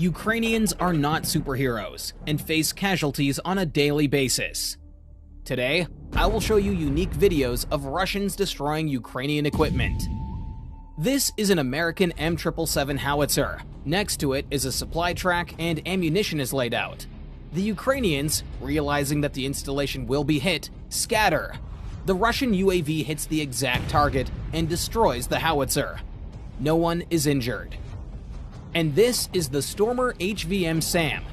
Ukrainians are not superheroes and face casualties on a daily basis. Today, I will show you unique videos of Russians destroying Ukrainian equipment. This is an American M777 howitzer. Next to it is a supply track and ammunition is laid out. The Ukrainians, realizing that the installation will be hit, scatter. The Russian UAV hits the exact target and destroys the howitzer. No one is injured. And this is the Stormer HVM SAM.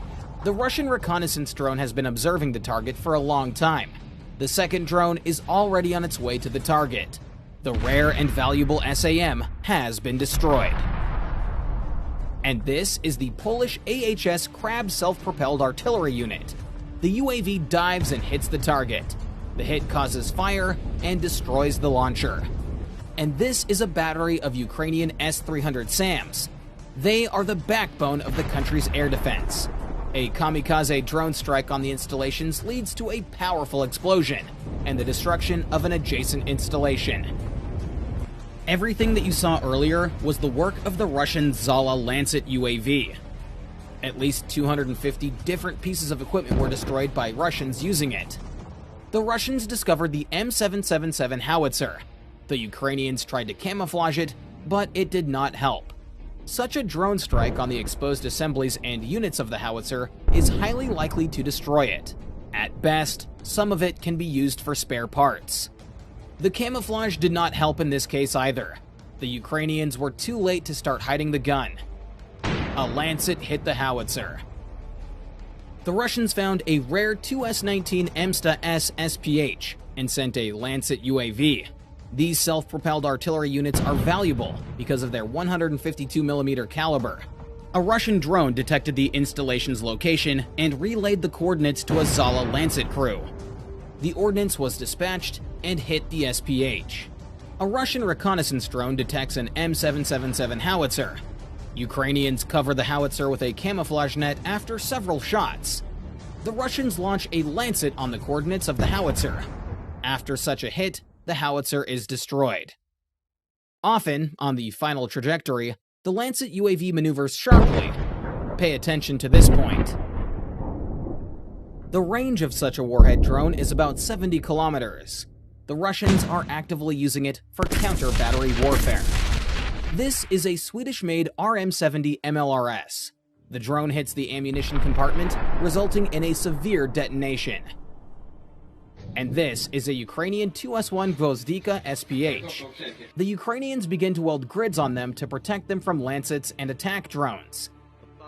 The Russian reconnaissance drone has been observing the target for a long time. The second drone is already on its way to the target. The rare and valuable SAM has been destroyed. And this is the Polish AHS Krab self-propelled artillery unit. The UAV dives and hits the target. The hit causes fire and destroys the launcher. And this is a battery of Ukrainian S-300 SAMs. They are the backbone of the country's air defense. A kamikaze drone strike on the installations leads to a powerful explosion and the destruction of an adjacent installation. Everything that you saw earlier was the work of the Russian Zala Lancet UAV. At least 250 different pieces of equipment were destroyed by Russians using it. The Russians discovered the M777 howitzer. The Ukrainians tried to camouflage it, but it did not help. Such a drone strike on the exposed assemblies and units of the howitzer is highly likely to destroy it. At best, some of it can be used for spare parts. The camouflage did not help in this case either. The Ukrainians were too late to start hiding the gun. A lancet hit the howitzer. The Russians found a rare 2S-19 Emsta-S SPH and sent a Lancet UAV. These self-propelled artillery units are valuable because of their 152mm caliber. A Russian drone detected the installation's location and relayed the coordinates to a Zala Lancet crew. The ordnance was dispatched and hit the SPH. A Russian reconnaissance drone detects an M777 howitzer. Ukrainians cover the howitzer with a camouflage net after several shots. The Russians launch a Lancet on the coordinates of the howitzer. After such a hit, the howitzer is destroyed. Often, on the final trajectory, the Lancet UAV maneuvers sharply. Pay attention to this point. The range of such a warhead drone is about 70 kilometers. The Russians are actively using it for counter-battery warfare. This is a Swedish-made RM-70 MLRS. The drone hits the ammunition compartment, resulting in a severe detonation. And this is a Ukrainian 2S1 Gvozdika SPH. The Ukrainians begin to weld grids on them to protect them from Lancets and attack drones.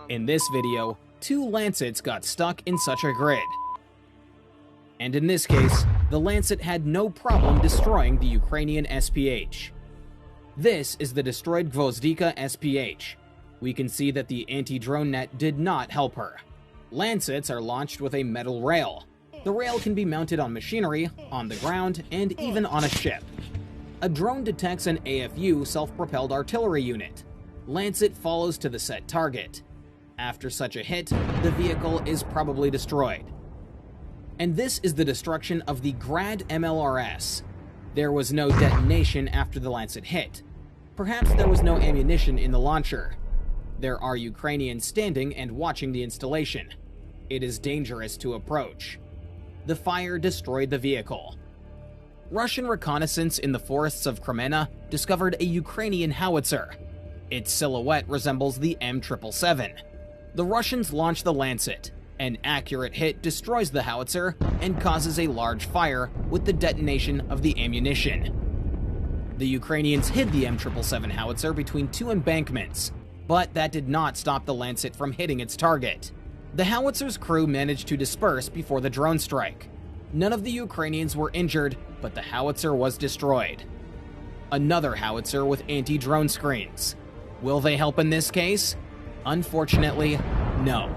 In this video, 2 Lancets got stuck in such a grid. And in this case, the Lancet had no problem destroying the Ukrainian SPH. This is the destroyed Gvozdika SPH. We can see that the anti-drone net did not help her. Lancets are launched with a metal rail. The rail can be mounted on machinery, on the ground, and even on a ship. A drone detects an AFU self-propelled artillery unit. Lancet follows to the set target. After such a hit, the vehicle is probably destroyed. And this is the destruction of the Grad MLRS. There was no detonation after the Lancet hit. Perhaps there was no ammunition in the launcher. There are Ukrainians standing and watching the installation. It is dangerous to approach. The fire destroyed the vehicle. Russian reconnaissance in the forests of Crimea discovered a Ukrainian howitzer. Its silhouette resembles the M777. The Russians launch the Lancet. An accurate hit destroys the howitzer and causes a large fire with the detonation of the ammunition. The Ukrainians hid the M777 howitzer between 2 embankments, but that did not stop the Lancet from hitting its target. The howitzer's crew managed to disperse before the drone strike. None of the Ukrainians were injured, but the howitzer was destroyed. Another howitzer with anti-drone screens. Will they help in this case? Unfortunately, no.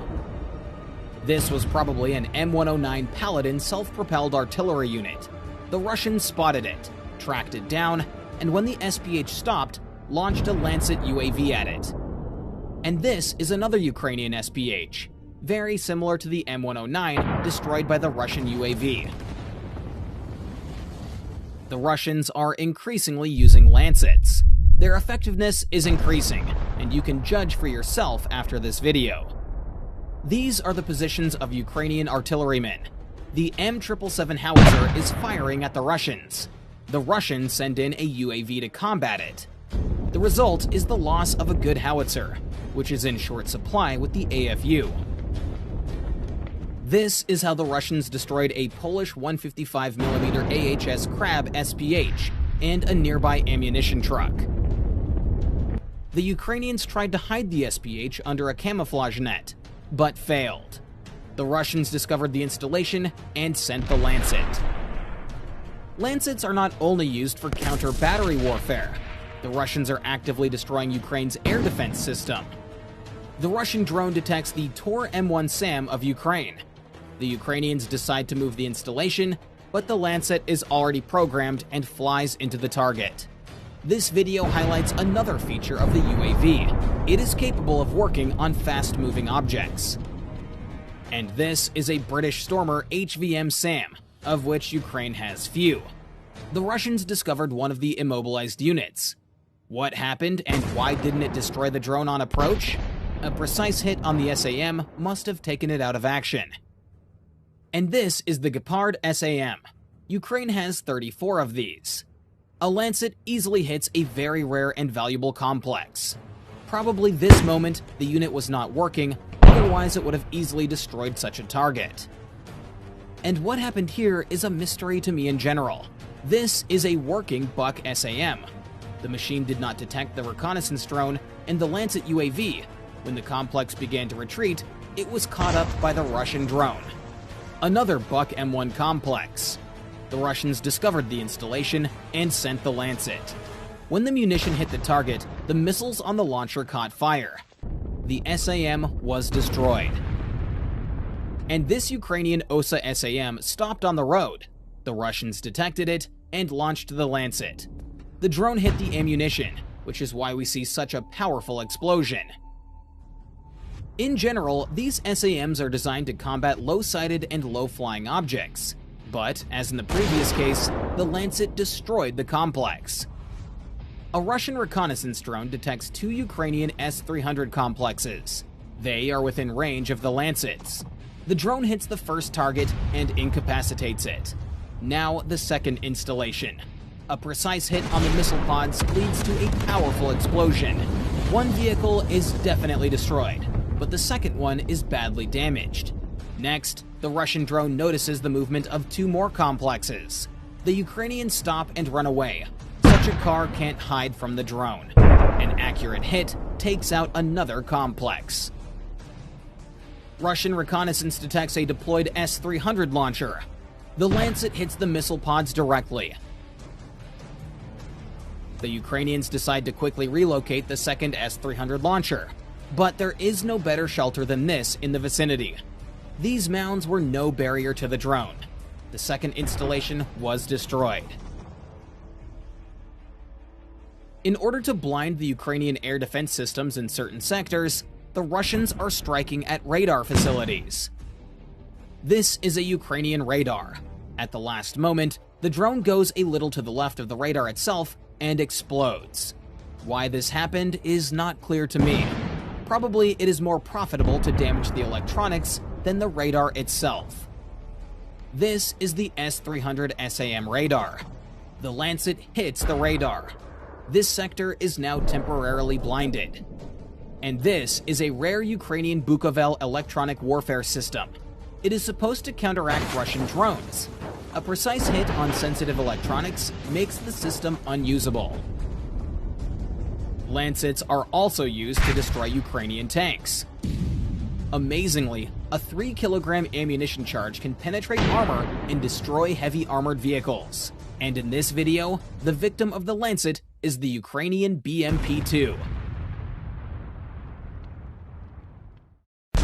This was probably an M109 Paladin self-propelled artillery unit. The Russians spotted it, tracked it down, and when the SPH stopped, launched a Lancet UAV at it. And this is another Ukrainian SPH, very similar to the M109 destroyed by the Russian UAV. The Russians are increasingly using Lancets. Their effectiveness is increasing, and you can judge for yourself after this video. These are the positions of Ukrainian artillerymen. The M777 howitzer is firing at the Russians. The Russians send in a UAV to combat it. The result is the loss of a good howitzer, which is in short supply with the AFU. This is how the Russians destroyed a Polish 155mm AHS Krab SPH and a nearby ammunition truck. The Ukrainians tried to hide the SPH under a camouflage net, but failed. The Russians discovered the installation and sent the lancet. Lancets are not only used for counter-battery warfare. The Russians are actively destroying Ukraine's air defense system. The Russian drone detects the Tor M1 SAM of Ukraine. The Ukrainians decide to move the installation, but the lancet is already programmed and flies into the target. This video highlights another feature of the UAV. It is capable of working on fast-moving objects. And this is a British Stormer HVM SAM, of which Ukraine has few. The Russians discovered one of the immobilized units. What happened and why didn't it destroy the drone on approach? A precise hit on the SAM must have taken it out of action. And this is the Gepard SAM. Ukraine has 34 of these. A lancet easily hits a very rare and valuable complex. Probably this moment, the unit was not working, otherwise it would have easily destroyed such a target. And what happened here is a mystery to me in general. This is a working Buck SAM. The machine did not detect the reconnaissance drone and the Lancet UAV. When the complex began to retreat, it was caught up by the Russian drone. Another Buck M1 complex. The Russians discovered the installation and sent the Lancet. When the munition hit the target, the missiles on the launcher caught fire. The SAM was destroyed. And this Ukrainian OSA SAM stopped on the road. The Russians detected it and launched the Lancet. The drone hit the ammunition, which is why we see such a powerful explosion. In general, these SAMs are designed to combat low-sided and low-flying objects. But, as in the previous case, the Lancet destroyed the complex. A Russian reconnaissance drone detects two Ukrainian S-300 complexes. They are within range of the Lancets. The drone hits the first target and incapacitates it. Now the second installation. A precise hit on the missile pods leads to a powerful explosion. One vehicle is definitely destroyed, but the second one is badly damaged. Next, the Russian drone notices the movement of two more complexes. The Ukrainians stop and run away. Such a car can't hide from the drone. An accurate hit takes out another complex. Russian reconnaissance detects a deployed S-300 launcher. The Lancet hits the missile pods directly. The Ukrainians decide to quickly relocate the second S-300 launcher. But there is no better shelter than this in the vicinity. These mounds were no barrier to the drone. The second installation was destroyed. In order to blind the Ukrainian air defense systems in certain sectors, the Russians are striking at radar facilities. This is a Ukrainian radar. At the last moment, the drone goes a little to the left of the radar itself and explodes. Why this happened is not clear to me. Probably it is more profitable to damage the electronics than the radar itself. This is the S-300 SAM radar. The Lancet hits the radar. This sector is now temporarily blinded. And this is a rare Ukrainian Bukovel electronic warfare system. It is supposed to counteract Russian drones. A precise hit on sensitive electronics makes the system unusable. Lancets are also used to destroy Ukrainian tanks. Amazingly, a 3-kilogram ammunition charge can penetrate armor and destroy heavy armored vehicles. And in this video, the victim of the Lancet is the Ukrainian BMP-2.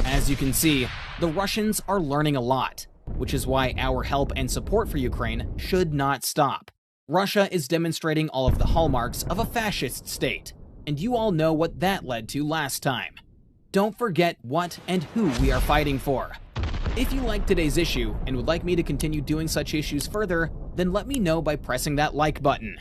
As you can see, the Russians are learning a lot, which is why our help and support for Ukraine should not stop. Russia is demonstrating all of the hallmarks of a fascist state, and you all know what that led to last time. Don't forget what and who we are fighting for. If you liked today's issue and would like me to continue doing such issues further, then let me know by pressing that like button.